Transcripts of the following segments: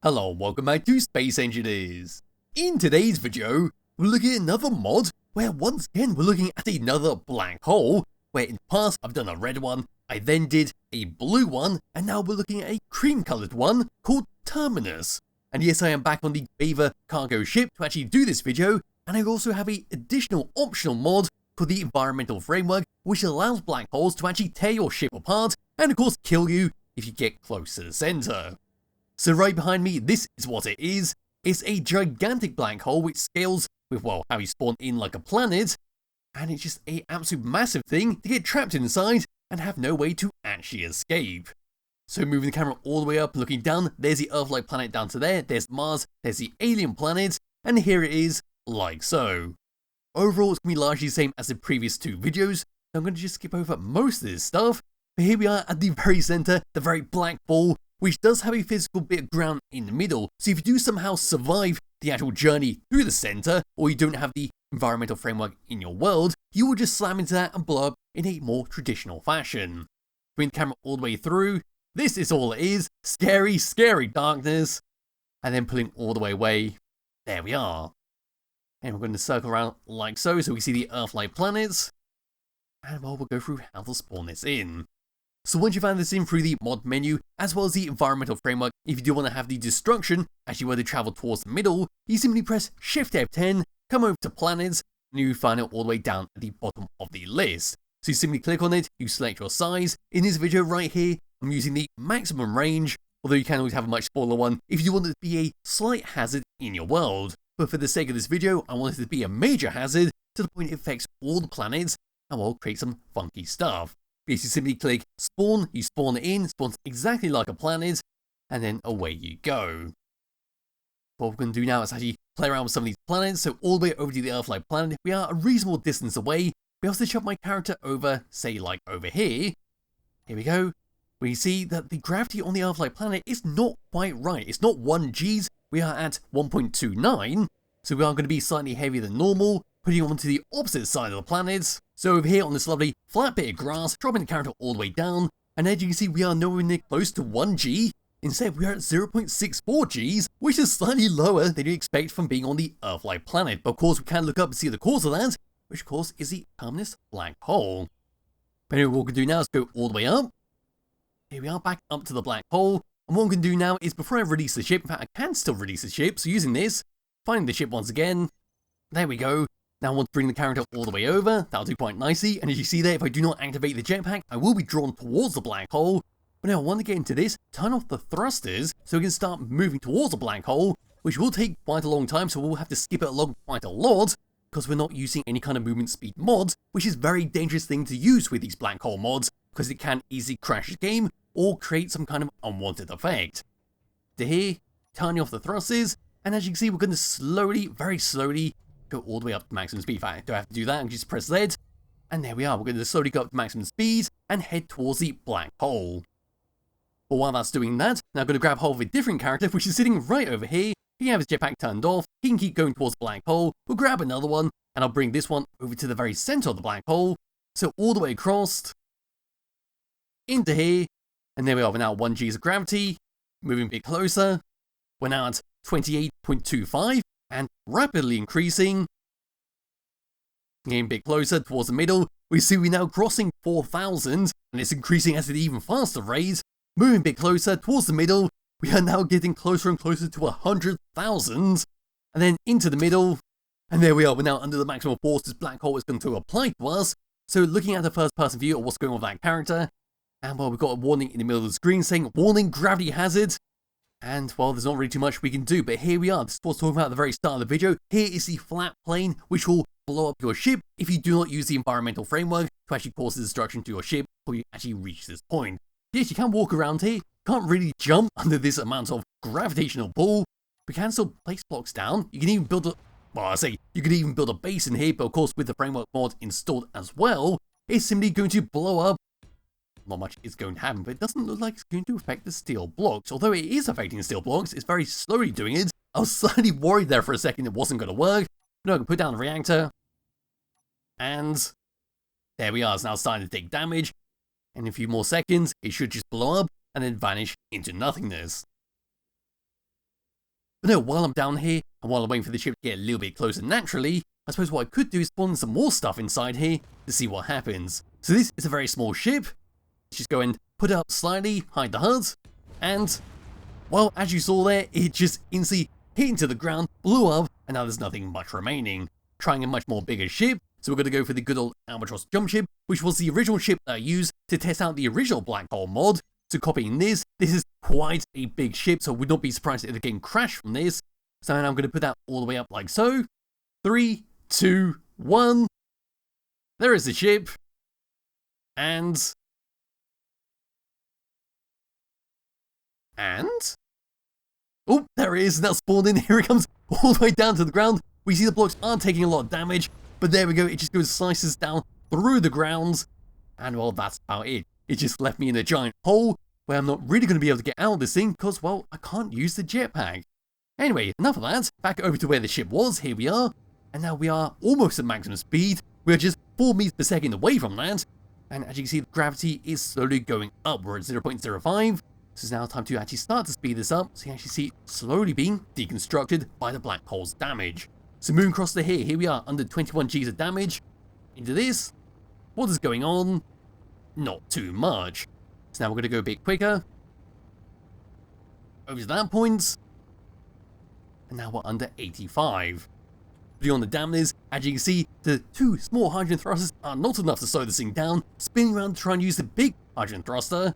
Hello, welcome back to Space Engineers. In today's video, we're looking at another mod where once again we're looking at another black hole, where in the past I've done a red one, I then did a blue one, and now we're looking at a cream coloured one called Terminus. And yes, I am back on the Beaver cargo ship to actually do this video, and I also have an additional optional mod called the environmental framework, which allows black holes to actually tear your ship apart, and of course kill you if you get close to the centre. So right behind me, this is what it is. It's a gigantic black hole which scales with, well, how you spawn in like a planet, and it's just an absolute massive thing to get trapped inside and have no way to actually escape. So moving the camera all the way up, looking down, there's the Earth-like planet down to there, there's Mars, there's the alien planet, and here it is, like so. Overall, it's going to be largely the same as the previous two videos, so I'm going to just skip over most of this stuff. But here we are at the very centre, the very black ball, which does have a physical bit of ground in the middle, so if you do somehow survive the actual journey through the centre, or you don't have the environmental framework in your world, you will just slam into that and blow up in a more traditional fashion. Bring the camera all the way through, this is all it is, scary, scary darkness, and then pulling all the way away, there we are. And we're going to circle around like so, so we see the Earth-like planets, and well, we'll go through how to spawn this in. So once you've found this in through the mod menu, as well as the environmental framework, if you do want to have the destruction actually where they travel towards the middle, you simply press Shift F10, come over to planets, and you find it all the way down at the bottom of the list. So you simply click on it, you select your size. In this video right here, I'm using the maximum range, although you can always have a much smaller one if you want it to be a slight hazard in your world. But for the sake of this video, I want it to be a major hazard to the point it affects all the planets and will create some funky stuff. Because you simply click spawn, you spawn it in, spawns exactly like a planet, and then away you go. What we're going to do now is actually play around with some of these planets. So all the way over to the Earth-like planet, we are a reasonable distance away. We also shove my character over, say like over here. Here we go. We see that the gravity on the Earth-like planet is not quite right. It's not 1 Gs, we are at 1.29. So we are going to be slightly heavier than normal, putting on to the opposite side of the planet. So over here on this lovely flat bit of grass, dropping the character all the way down, and as you can see we are nowhere near close to 1 G. Instead we are at 0.64 Gs, which is slightly lower than you'd expect from being on the Earth-like planet. But of course we can look up and see the cause of that, which of course is the Terminus Black Hole. But anyway, what we're going to do now is go all the way up. Here we are back up to the black hole, and what I'm going to do now is before I release the ship, in fact I can still release the ship, so using this, finding the ship once again, there we go. Now I want to bring the character all the way over, that'll do quite nicely, and as you see there, if I do not activate the jetpack, I will be drawn towards the black hole. But now I want to get into this, turn off the thrusters, so we can start moving towards the black hole, which will take quite a long time, so we'll have to skip it along quite a lot, because we're not using any kind of movement speed mods, which is a very dangerous thing to use with these black hole mods, because it can easily crash the game, or create some kind of unwanted effect. To here, turning off the thrusters, and as you can see, we're going to slowly, very slowly, go all the way up to maximum speed. In fact, do I have to do that? I can just press Z, and there we are. We're going to slowly go up to maximum speed and head towards the black hole. But while that's doing that, now I'm going to grab hold of a different character, which is sitting right over here. He can have his jetpack turned off. He can keep going towards the black hole. We'll grab another one, and I'll bring this one over to the very center of the black hole. So all the way across, into here, and there we are. We're now at 1 Gs of gravity, moving a bit closer. We're now at 28.25. And rapidly increasing. Getting a bit closer towards the middle, we see we're now crossing 4,000, and it's increasing at an even faster rate. Moving a bit closer towards the middle, we are now getting closer and closer to 100,000, and then into the middle, and there we are. We're now under the maximum force this black hole is going to apply to us. So looking at the first person view of what's going on with that character, and well, we've got a warning in the middle of the screen saying warning gravity hazard. And, well, there's not really too much we can do, but here we are. This is what's talking about at the very start of the video. Here is the flat plane, which will blow up your ship if you do not use the environmental framework to actually cause the destruction to your ship before you actually reach this point. Yes, you can walk around here. You can't really jump under this amount of gravitational pull. We can still place blocks down. You can even build a... Well, I say, you can even build a base in here, but of course, with the framework mod installed as well, it's simply going to blow up. Not much is going to happen, but it doesn't look like it's going to affect the steel blocks. Although it is affecting the steel blocks, it's very slowly doing it. I was slightly worried there for a second it wasn't going to work. No, I can put down the reactor. And there we are. It's now starting to take damage. In a few more seconds, it should just blow up and then vanish into nothingness. But no, while I'm down here, and while I'm waiting for the ship to get a little bit closer naturally, I suppose what I could do is spawn some more stuff inside here to see what happens. So this is a very small ship. Let's just go and put it up slightly, hide the HUD, and, well, as you saw there, it just instantly hit into the ground, blew up, and now there's nothing much remaining. Trying a much more bigger ship, so we're going to go for the good old Albatross jump ship, which was the original ship that I used to test out the original Black Hole mod. So copying this is quite a big ship, so I would not be surprised if the game crashed from this. So now I'm going to put that all the way up like so. 3, 2, 1. There is the ship. And... oh, there it is, now spawned in, here it comes all the way down to the ground. We see the blocks aren't taking a lot of damage, but there we go, it just goes slices down through the ground, and well, that's about it. It just left me in a giant hole, where I'm not really going to be able to get out of this thing, because, well, I can't use the jetpack. Anyway, enough of that, back over to where the ship was, here we are, and now we are almost at maximum speed. We're just 4 meters per second away from that, and as you can see, the gravity is slowly going up. We're at 0.05. So it's now time to actually start to speed this up, so you can actually see it slowly being deconstructed by the black hole's damage. So moving across to here we are under 21 Gs of damage. Into this, what is going on? Not too much. So now we're going to go a bit quicker. Over to that point. And now we're under 85. Beyond the damners, as you can see, the 2 small hydrogen thrusters are not enough to slow this thing down, spinning around to try and use the big hydrogen thruster.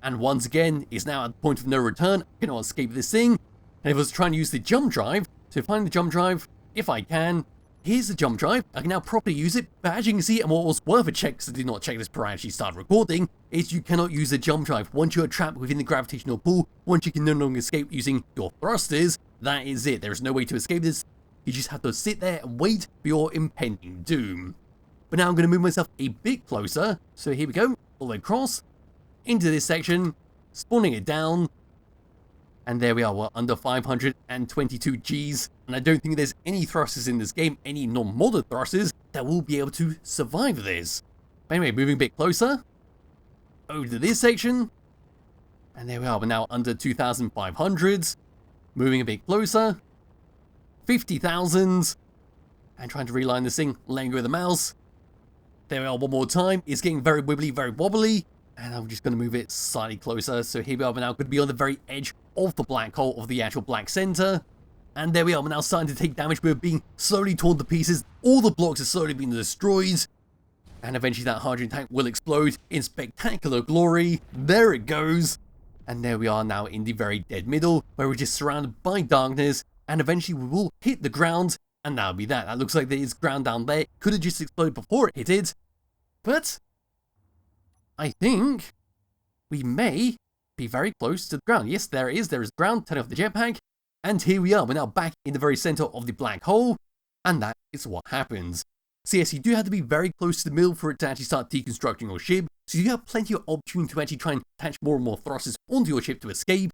And once again, it's now at the point of no return. I cannot escape this thing. And if I was trying to use the jump drive, to find the jump drive, if I can, here's the jump drive. I can now properly use it, but as you can see, and what was worth a check, because I did not check this before I actually started recording, is you cannot use the jump drive. Once you are trapped within the gravitational pull, once you can no longer escape using your thrusters, that is it. There is no way to escape this. You just have to sit there and wait for your impending doom. But now I'm going to move myself a bit closer. So here we go, all the way across. Into this section, spawning it down, and there we are, we're under 522 Gs, and I don't think there's any thrusters in this game, any non-modded thrusters, that will be able to survive this. But anyway, moving a bit closer, over to this section, and there we are, we're now under 2,500, moving a bit closer, 50,000, and trying to realign this thing, letting go of the mouse. There we are one more time, it's getting very wibbly, very wobbly. And I'm just going to move it slightly closer. So here we are, we're now going to be on the very edge of the black hole, of the actual black center. And there we are, we're now starting to take damage. We're being slowly torn to pieces. All the blocks are slowly being destroyed. And eventually that hydrogen tank will explode in spectacular glory. There it goes. And there we are now in the very dead middle, where we're just surrounded by darkness. And eventually we will hit the ground. And that'll be that. That looks like there is ground down there. Could have just exploded before it hit it. But I think we may be very close to the ground. Yes, there is ground, turning off the jetpack, and here we are, we're now back in the very center of the black hole, and that is what happens. So yes, you do have to be very close to the middle for it to actually start deconstructing your ship, so you have plenty of opportunity to actually try and attach more and more thrusters onto your ship to escape.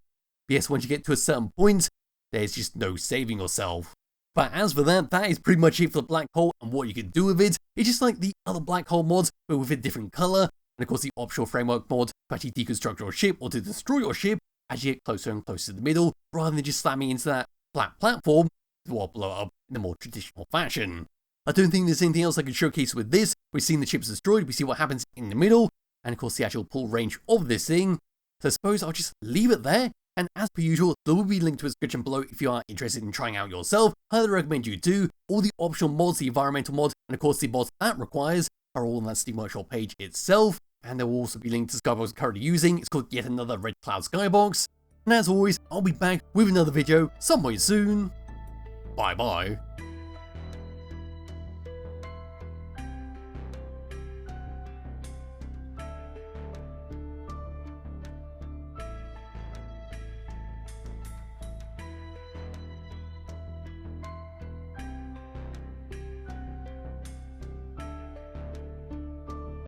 But yes, once you get to a certain point, there's just no saving yourself. But as for that, that is pretty much it for the black hole and what you can do with it. It's just like the other black hole mods, but with a different color. And of course the optional framework mod to actually deconstruct your ship or to destroy your ship as you get closer and closer to the middle, rather than just slamming into that flat platform to blow up in a more traditional fashion. I don't think there's anything else I can showcase with this. We've seen the ships destroyed, we see what happens in the middle, and of course the actual pull range of this thing. So I suppose I'll just leave it there, and as per usual, there will be a link to a description below if you are interested in trying out yourself. Highly recommend you do. All the optional mods, the environmental mods, and of course the mods that requires are all on that Steam Workshop page itself. And there will also be linked to the Skybox I'm currently using. It's called YetAnotherRedCloudSkybox. And as always, I'll be back with another video some point soon. Bye bye.